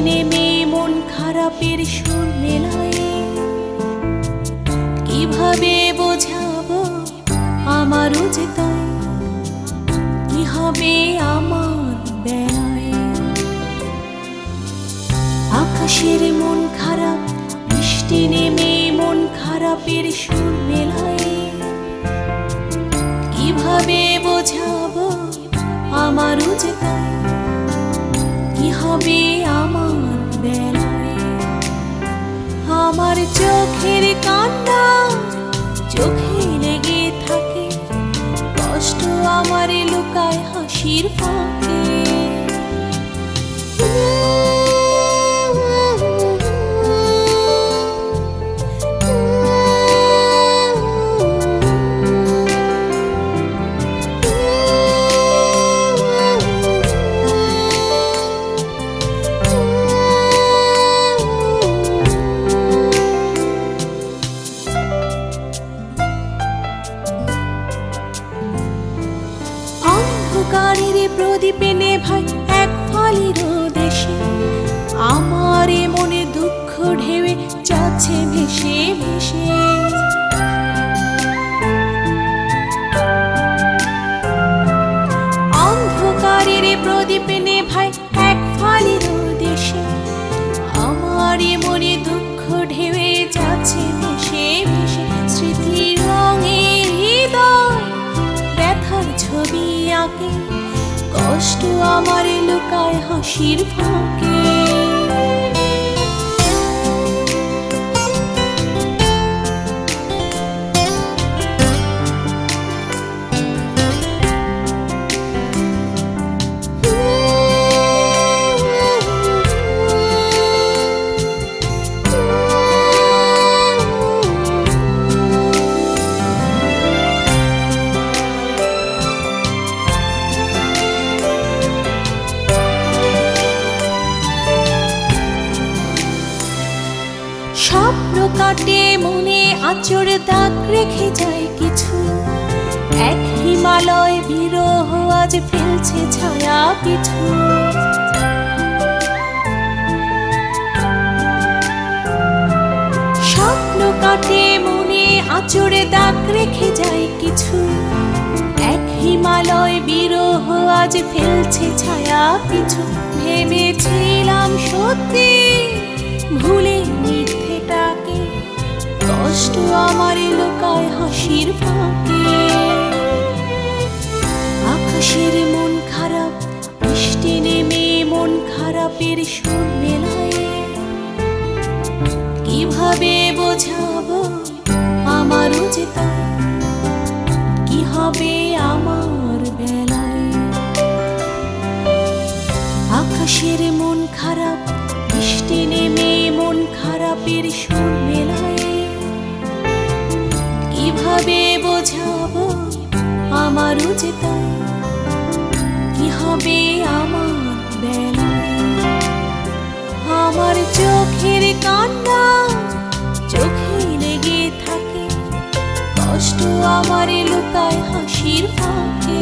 নেমে মন খারাপের সুর মেলায়। কিভাবে বোঝাবো আমারও যে তাই, কি হবে আমার বেলায়। আকাশের মন খারাপ, বৃষ্টি নেমে মন খারাপের সুর মেলায়। কিভাবে বোঝাবো আমারও যে তাই, কি হবে আমার বেলায়। আমার চোখের কান্না চোখে লেগে থাকে, কষ্ট আমার লুকায় হাসির ফাঁকে। অন্ধকারের প্রদীপে নেভাই এক ফালির দেশে, আমার মনে দুঃখ ঢেউয়ে যাচ্ছে ভেসে ভেসে। অন্ধকারের প্রদীপে নেভাই এক ফালির দেশে, আমার মনে দুঃখ ঢেউয়ে যাচ্ছে ভেসে ভেসে। স্মৃতির রঙে হৃদয় ব্যথার ছবি আঁকে, কষ্ট আমার লুকায় হাসির ফাঁকে। স্বপ্ন কাটে মনে আঁচড় দাগ রেখে যায় কিছু, এক হিমালয় বিরহ আজ ফেলছে ছায়া পিছু। স্বপ্ন কাটে মনে আঁচড়ে দাগ রেখে যায় কিছু, এক হিমালয় বিরহ আজ ফেলছে ছায়া পিছু। ভেবেছিলাম সত্যি ভুলে মিথ্যেটাকে, কষ্ট আমার লুকায় হাসির ফাঁকে। আকাশের মন খারাপ, বৃষ্টি নেমে মন খারাপের সুর মেলায়। কিভাবে বোঝাবো আমারও যে তাই, কি হবে আমার বেলায়। আকাশের মন খারাপ, বৃষ্টি নেমে মন খারাপের সুর মেলায়। কিভাবে বোঝাবো আমারও যে তাই, কি হবে আমার বেলায়। আমার চোখের কান্না চোখে লেগে থাকে, কষ্ট আমার লুকায় হাসির ফাঁকে।